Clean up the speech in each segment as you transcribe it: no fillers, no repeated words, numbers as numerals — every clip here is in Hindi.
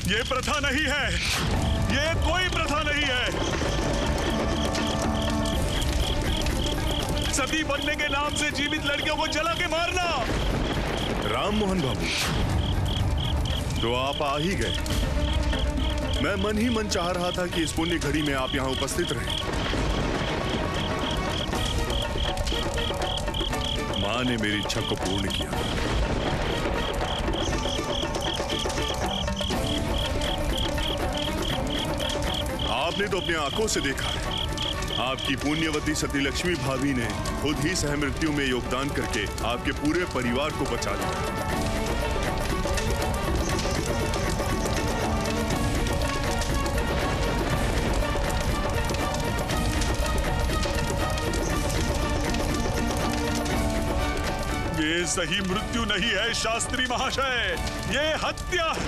ये प्रथा नहीं है, ये कोई प्रथा नहीं है। सती बनने के नाम से जीवित लड़कियों को जला के मारना। राम मोहन बाबू, तो आप आ ही गए। मैं मन ही मन चाह रहा था कि इस पुण्य घड़ी में आप यहां उपस्थित रहें। मां ने मेरी इच्छा को पूर्ण किया। आपने तो अपनी आंखों से देखा है, आपकी पुण्यवती सती लक्ष्मी भाभी ने खुद ही सहमृत्यु में योगदान करके आपके पूरे परिवार को बचा लिया। ये सही मृत्यु नहीं है शास्त्री महाशय, ये हत्या है।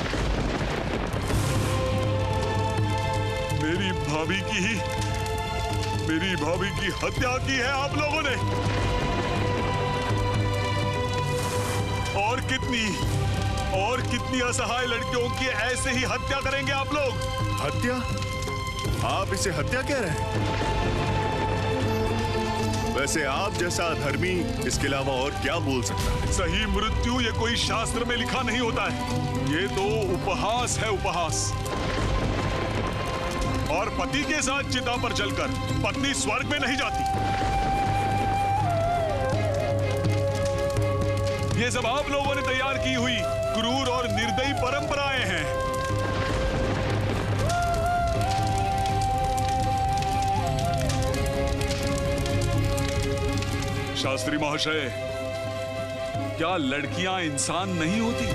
मेरी भाभी की हत्या की है आप लोगों ने। और कितनी असहाय लड़कियों की ऐसे ही हत्या करेंगे आप लोग। हत्या? आप इसे हत्या कह रहे हैं? वैसे आप जैसा अधर्मी इसके अलावा और क्या बोल सकता है? सही मृत्यु ये कोई शास्त्र में लिखा नहीं होता है, ये तो उपहास है, उपहास। और पति के साथ चिता पर जलकर पत्नी स्वर्ग में नहीं जाती। ये सब आप लोगों ने तैयार की हुई क्रूर और निर्दयी परंपराएं हैं। शास्त्री महाशय, क्या लड़कियां इंसान नहीं होती?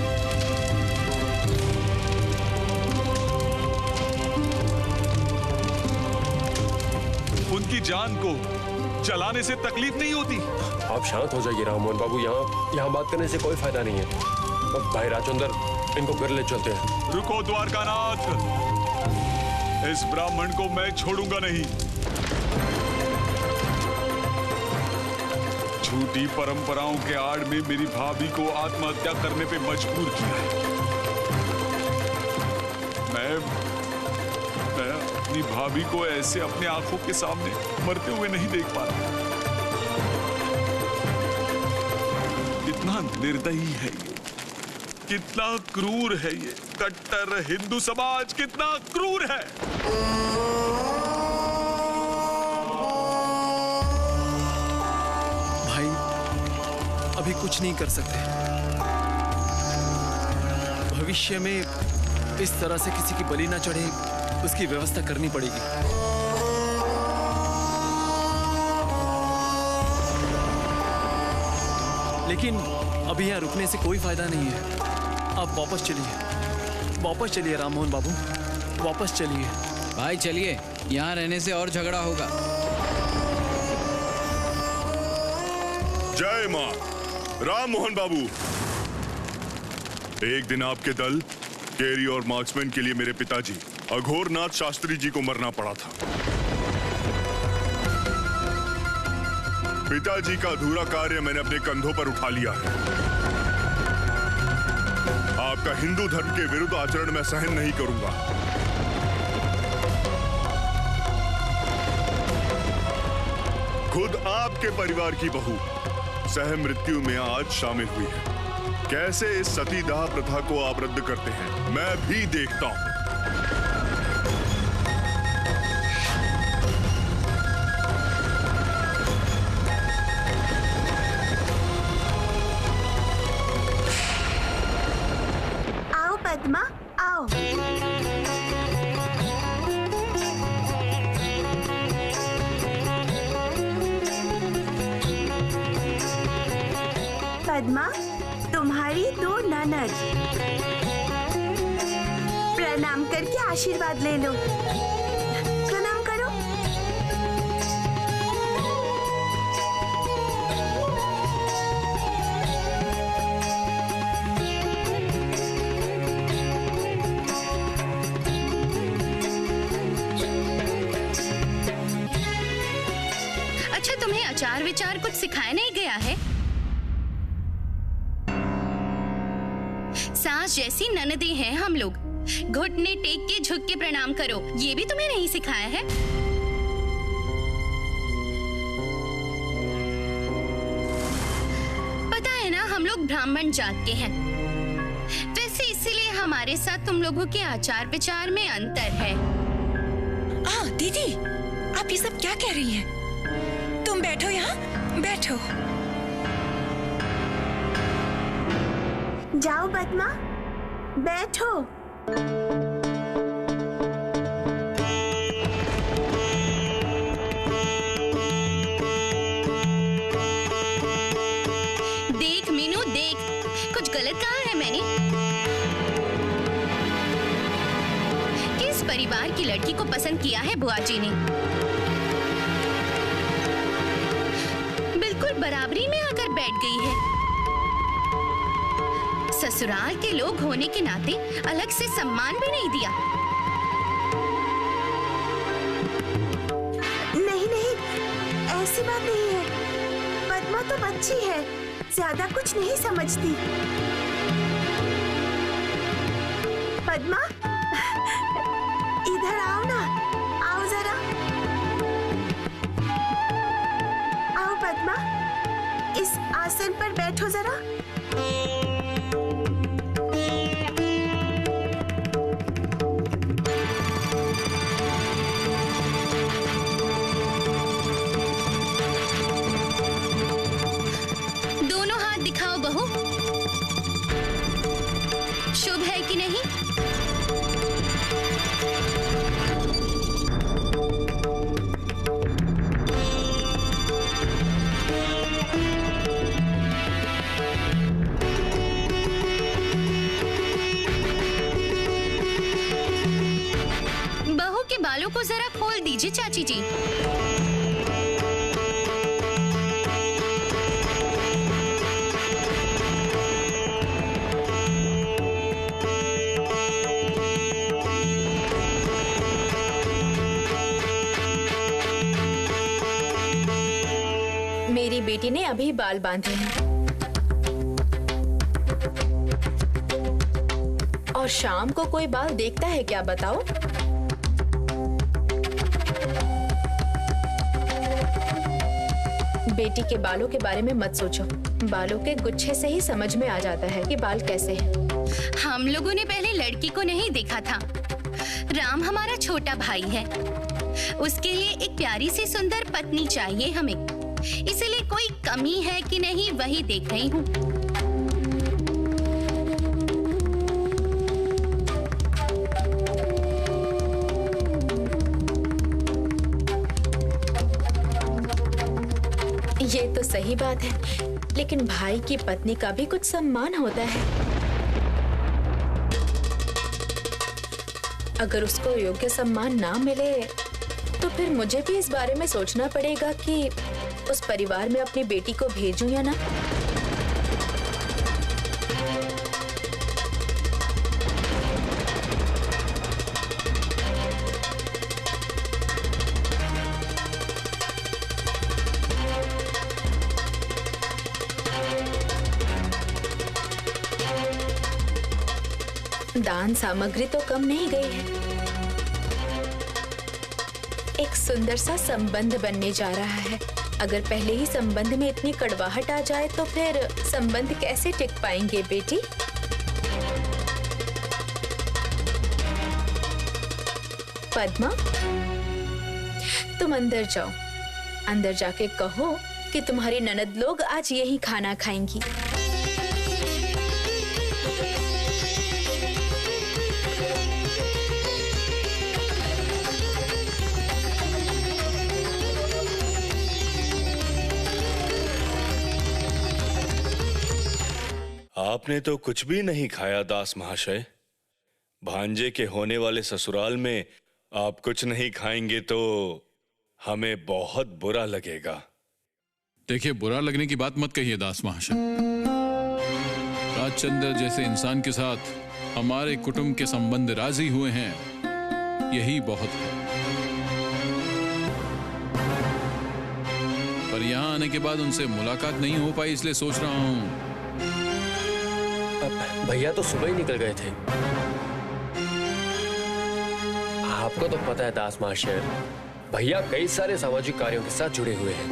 उनकी जान को जलाने से तकलीफ नहीं होती? आप शांत हो जाइए राम मोहन बाबू, यहाँ बात करने से कोई फायदा नहीं है। अब भाई राजचंदर, इनको घर ले चलते हैं। रुको द्वारकानाथ, इस ब्राह्मण को मैं छोड़ूंगा नहीं। झूठी परंपराओं के आड़ में मेरी भाभी को आत्महत्या करने पे मजबूर किया है। मैं अपनी भाभी को ऐसे अपने आंखों के सामने मरते हुए नहीं देख पा रहा। कितना निर्दयी है ये, कितना क्रूर है ये कट्टर हिंदू समाज, कितना क्रूर है। भाई, अभी कुछ नहीं कर सकते। भविष्य में इस तरह से किसी की बलि ना चढ़े, उसकी व्यवस्था करनी पड़ेगी। लेकिन अभी यहाँ रुकने से कोई फायदा नहीं है। आप वापस चलिए राम मोहन बाबू, वापस चलिए। भाई चलिए, यहाँ रहने से और झगड़ा होगा। जय मां। राम मोहन बाबू, एक दिन आपके दल केरी और मार्क्समैन के लिए मेरे पिताजी अघोरनाथ शास्त्री जी को मरना पड़ा था। पिताजी का अधूरा कार्य मैंने अपने कंधों पर उठा लिया है। आपका हिंदू धर्म के विरुद्ध आचरण मैं सहन नहीं करूंगा। खुद आपके परिवार की बहू सह मृत्यु में आज शामिल हुई है। कैसे इस सतीदाह प्रथा को आप रद्द करते हैं, मैं भी देखता हूं। आओ पद्मा, आओ। पद्मा, तुम्हारी दो ननद। प्रणाम करके आशीर्वाद ले लो। प्रणाम करो। अच्छा, तुम्हें आचार विचार कुछ सिखाया नहीं गया है? सास जैसी ननदें हैं हम लोग, घुटने टेक के झुक के प्रणाम करो, ये भी तुम्हें नहीं सिखाया है? पता है ना, हम लोग ब्राह्मण जात के हैं, वैसे इसीलिए हमारे साथ तुम लोगों के आचार विचार में अंतर है। दीदी, आप ये सब क्या कह रही हैं? तुम बैठो यहाँ, बैठो। जाओ पद्मा, बैठो। देख मीनू, देख, कुछ गलत कहा है मैंने? किस परिवार की लड़की को पसंद किया है बुआ जी ने? बिल्कुल बराबरी में आकर बैठ गई है। ससुराल के लोग होने के नाते अलग से सम्मान भी नहीं दिया। नहीं नहीं, ऐसी बात नहीं है। पद्मा तो बच्ची है, ज्यादा कुछ नहीं समझती। पद्मा, इधर आओ ना, आओ जरा। आओ पद्मा, इस आसन पर बैठो जरा। दोनों हाथ दिखाओ बहू, शुभ है कि नहीं? बहू के बालों को जरा खोल दीजिए चाची जी। मेरी बेटी ने अभी बाल बांधे हैं और शाम को कोई बाल देखता है क्या, बताओ? बेटी के बालों के बारे में मत सोचो, बालों के गुच्छे से ही समझ में आ जाता है कि बाल कैसे हैं। हम लोगों ने पहले लड़की को नहीं देखा था। राम हमारा छोटा भाई है, उसके लिए एक प्यारी सी सुंदर पत्नी चाहिए हमें, इसलिए कोई कमी है कि नहीं वही देख रही हूँ। ये तो सही बात है, लेकिन भाई की पत्नी का भी कुछ सम्मान होता है। अगर उसको योग्य सम्मान ना मिले तो फिर मुझे भी इस बारे में सोचना पड़ेगा कि उस परिवार में अपनी बेटी को भेजूं या ना। दान सामग्री तो कम नहीं गई है, एक सुंदर सा संबंध बनने जा रहा है। अगर पहले ही संबंध में इतनी कड़वाहट आ जाए तो फिर संबंध कैसे टिक पाएंगे बेटी? पद्मा, तुम अंदर जाओ, अंदर जाके कहो कि तुम्हारी ननद लोग आज यही खाना खाएंगी। आपने तो कुछ भी नहीं खाया दास महाशय। भांजे के होने वाले ससुराल में आप कुछ नहीं खाएंगे तो हमें बहुत बुरा लगेगा। देखिए, बुरा लगने की बात मत कहिए दास महाशय। राजचंद्र जैसे इंसान के साथ हमारे कुटुंब के संबंध राजी हुए हैं, यही बहुत है। पर यहाँ आने के बाद उनसे मुलाकात नहीं हो पाई, इसलिए सोच रहा हूँ। भैया तो सुबह ही निकल गए थे। आपको तो पता है दास महाशय, भैया कई सारे सामाजिक कार्यों के साथ जुड़े हुए हैं।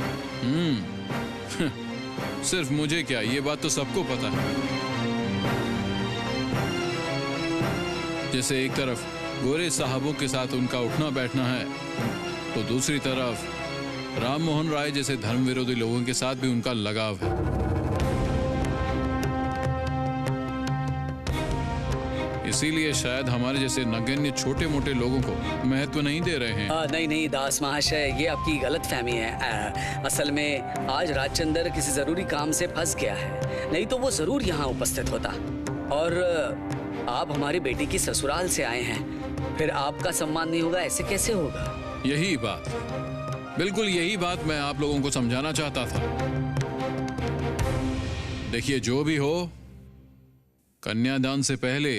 सिर्फ मुझे क्या, ये बात तो सबको पता है। जैसे एक तरफ गोरे साहबों के साथ उनका उठना बैठना है, तो दूसरी तरफ राम मोहन राय जैसे धर्म विरोधी लोगों के साथ भी उनका लगाव है। इसीलिए शायद हमारे जैसे नगण्य छोटे मोटे लोगों को महत्व नहीं दे रहे हैं। नहीं दास महाशय, ये आपकी गलतफहमी है। असल में आज राजचंद्र किसी जरूरी काम से फंस गया है, नहीं तो वो जरूर यहाँ उपस्थित होता। और आप हमारी बेटी की ससुराल से आए हैं, फिर आपका सम्मान नहीं होगा, ऐसे कैसे होगा? यही बात, बिल्कुल यही बात मैं आप लोगों को समझाना चाहता था। देखिए, जो भी हो, कन्यादान से पहले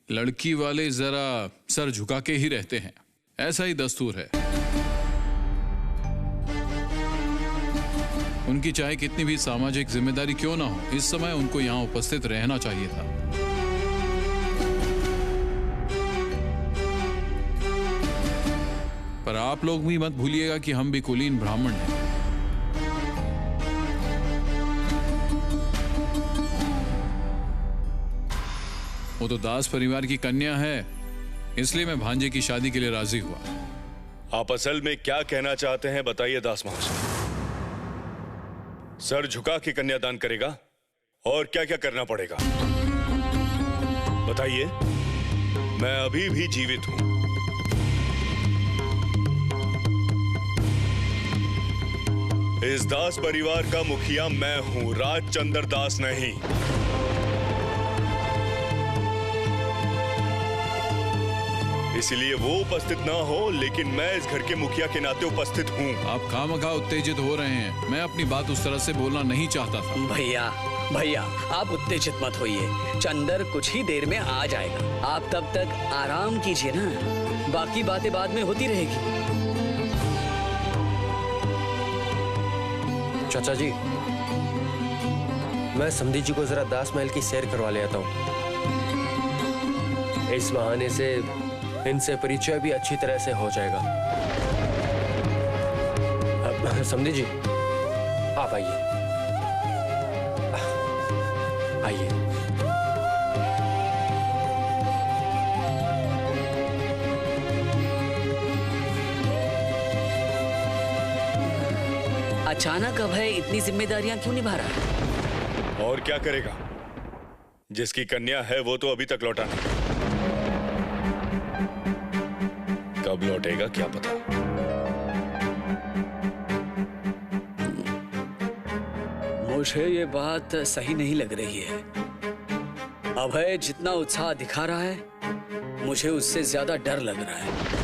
लड़की वाले जरा सर झुका के ही रहते हैं, ऐसा ही दस्तूर है। उनकी चाहे कितनी भी सामाजिक जिम्मेदारी क्यों ना हो, इस समय उनको यहां उपस्थित रहना चाहिए था। पर आप लोग भी मत भूलिएगा कि हम भी कुलीन ब्राह्मण हैं। वो तो दास परिवार की कन्या है, इसलिए मैं भांजे की शादी के लिए राजी हुआ। आप असल में क्या कहना चाहते हैं बताइए दास महाशय। सर झुका के कन्यादान करेगा और क्या क्या करना पड़ेगा बताइए। मैं अभी भी जीवित हूं। इस दास परिवार का मुखिया मैं हूं, राजचंद्र दास नहीं। इसलिए वो उपस्थित ना हो, लेकिन मैं इस घर के मुखिया के नाते उपस्थित हूँ। आप खामखा उत्तेजित हो रहे हैं। मैं अपनी बात उस तरह से बोलना नहीं चाहता था। भैया आप उत्तेजित मत होइए। चंदर कुछ ही देर में आ जाएगा। आप तब तक आराम कीजिए ना, बाकी बातें बाद में होती रहेगी। चाचा जी, मैं समधी जी को जरा दास महल की सैर करवा ले आता हूँ। इस बहाने से इनसे परिचय भी अच्छी तरह से हो जाएगा। अब समधी जी, आप आइए। आइए। अचानक अब है, इतनी जिम्मेदारियां क्यों निभा रहा है? और क्या करेगा? जिसकी कन्या है वो तो अभी तक लौटा नहीं। कब लौटेगा क्या पता। मुझे ये बात सही नहीं लग रही है। अभय जितना उत्साह दिखा रहा है, मुझे उससे ज्यादा डर लग रहा है।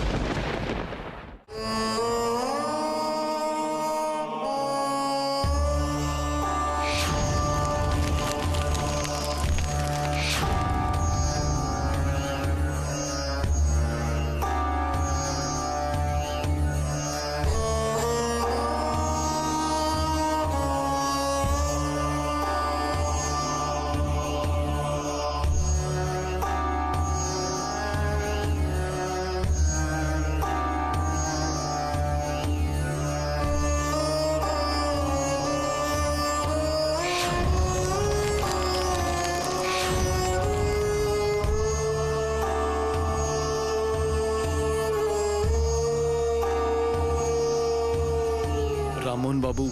राममोहन बाबू,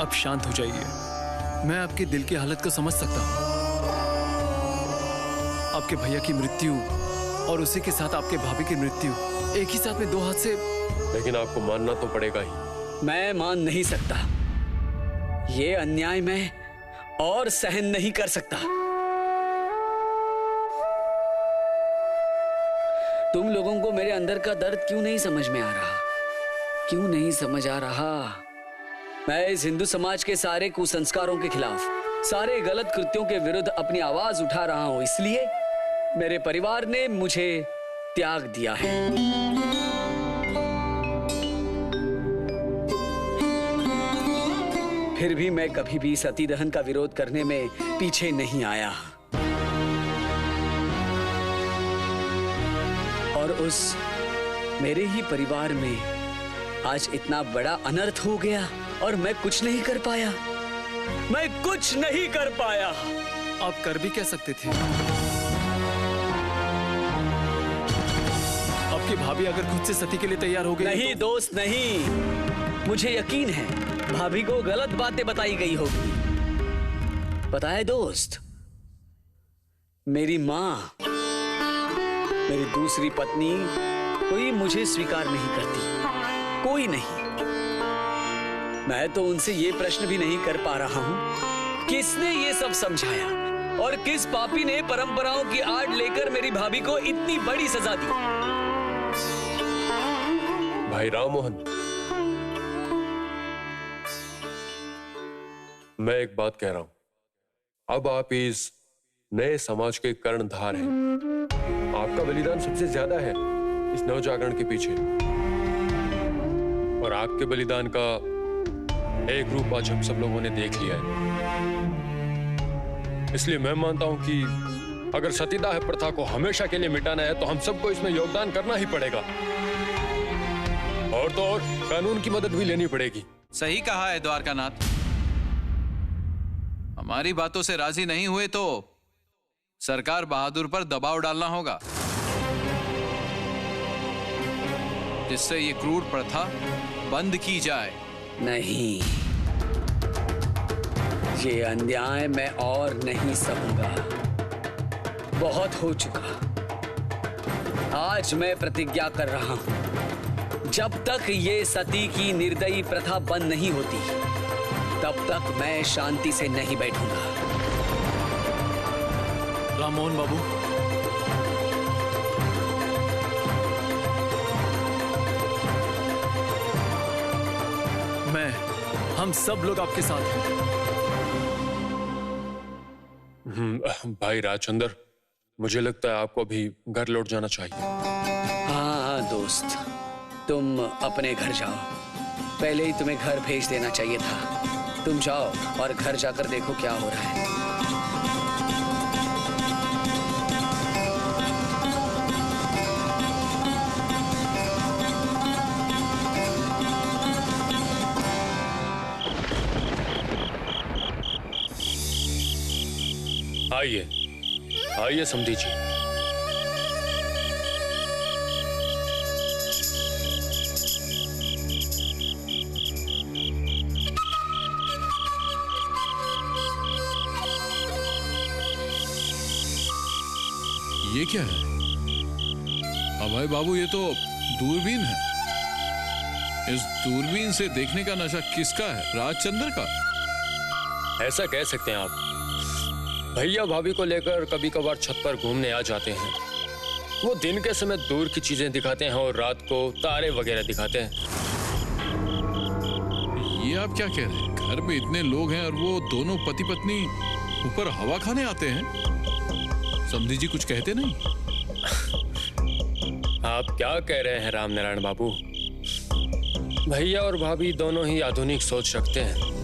अब शांत हो जाइए। मैं आपके दिल की हालत को समझ सकता हूँ। आपके भैया की मृत्यु और उसी के साथ आपके भाभी की मृत्यु एक ही साथ में दो हाथ से। लेकिन आपको मानना तो पड़ेगा ही। मैं मान नहीं सकता। ये अन्याय मैं और सहन नहीं कर सकता। तुम लोगों को मेरे अंदर का दर्द क्यों नहीं समझ में आ रहा? क्यों नहीं समझ आ रहा? मैं इस हिंदू समाज के सारे कुसंस्कारों के खिलाफ, सारे गलत कृत्यों के विरुद्ध अपनी आवाज उठा रहा हूं। इसलिए मेरे परिवार ने मुझे त्याग दिया है। फिर भी मैं कभी भी सती दहन का विरोध करने में पीछे नहीं आया। और मेरे ही परिवार में आज इतना बड़ा अनर्थ हो गया और मैं कुछ नहीं कर पाया। मैं कुछ नहीं कर पाया। आप कर भी क्या सकते थे? आपकी भाभी अगर खुद से सती के लिए तैयार हो गई नहीं तो... दोस्त नहीं, मुझे यकीन है भाभी को गलत बातें बताई गई होगी। पता है दोस्त, मेरी माँ, मेरी दूसरी पत्नी, कोई मुझे स्वीकार नहीं करती, कोई नहीं। मैं तो उनसे ये प्रश्न भी नहीं कर पा रहा हूं, किसने ये सब समझाया और किस पापी ने परंपराओं की आड़ लेकर मेरी भाभी को इतनी बड़ी सजा दी। भाई राम मोहन, मैं एक बात कह रहा हूं, अब आप इस नए समाज के कर्णधार हैं। आपका बलिदान सबसे ज्यादा है इस नवजागरण के पीछे, और आपके बलिदान का एक रूप आज हम सब लोगों ने देख लिया है। इसलिए मैं मानता हूं कि अगर सतीदाह प्रथा को हमेशा के लिए मिटाना है तो हम सबको इसमें योगदान करना ही पड़ेगा, और तो और कानून की मदद भी लेनी पड़ेगी। सही कहा है द्वारकानाथ। हमारी बातों से राजी नहीं हुए तो सरकार बहादुर पर दबाव डालना होगा, जिससे ये क्रूर प्रथा बंद की जाए। नहीं, ये अन्याय मैं और नहीं सहूंगा। बहुत हो चुका। आज मैं प्रतिज्ञा कर रहा हूं, जब तक ये सती की निर्दयी प्रथा बंद नहीं होती, तब तक मैं शांति से नहीं बैठूंगा। राममोहन बाबू, हम सब लोग आपके साथ हैं। भाई राजचंद्र, मुझे लगता है आपको अभी घर लौट जाना चाहिए। हाँ दोस्त, तुम अपने घर जाओ। पहले ही तुम्हें घर भेज देना चाहिए था। तुम जाओ और घर जाकर देखो क्या हो रहा है। आइए आइए समधी जी। ये क्या है? अभय बाबू, ये तो दूरबीन है। इस दूरबीन से देखने का नशा किसका है? राजचंद्र का? ऐसा कह सकते हैं आप। भैया भाभी को लेकर कभी कभार छत पर घूमने आ जाते हैं। वो दिन के समय दूर की चीजें दिखाते हैं और रात को तारे वगैरह दिखाते हैं। ये आप क्या कह रहे हैं? घर में इतने लोग हैं और वो दोनों पति पत्नी ऊपर हवा खाने आते हैं। समधी जी कुछ कहते नहीं? आप क्या कह रहे हैं रामनारायण बाबू? भैया और भाभी दोनों ही आधुनिक सोच रखते हैं।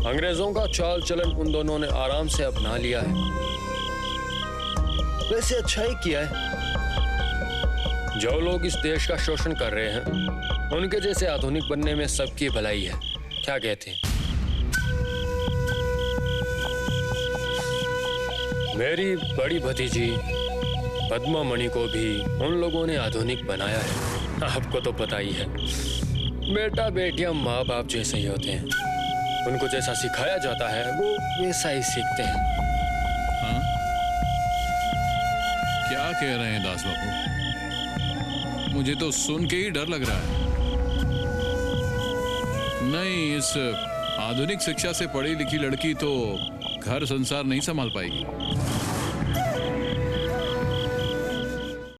अंग्रेजों का चाल चलन उन दोनों ने आराम से अपना लिया है। वैसे अच्छा ही किया है। जो लोग इस देश का शोषण कर रहे हैं, उनके जैसे आधुनिक बनने में सबकी भलाई है। क्या कहते हैं? मेरी बड़ी भतीजी पद्मा मणि को भी उन लोगों ने आधुनिक बनाया है। आपको तो पता ही है, बेटा बेटियां माँ बाप जैसे ही होते हैं। उनको जैसा सिखाया जाता है वो वैसा ही सीखते हैं। हाँ? क्या कह रहे हैं दास बाबू? मुझे तो सुन के ही डर लग रहा है। नहीं, इस आधुनिक शिक्षा से पढ़ी लिखी लड़की तो घर संसार नहीं संभाल पाएगी।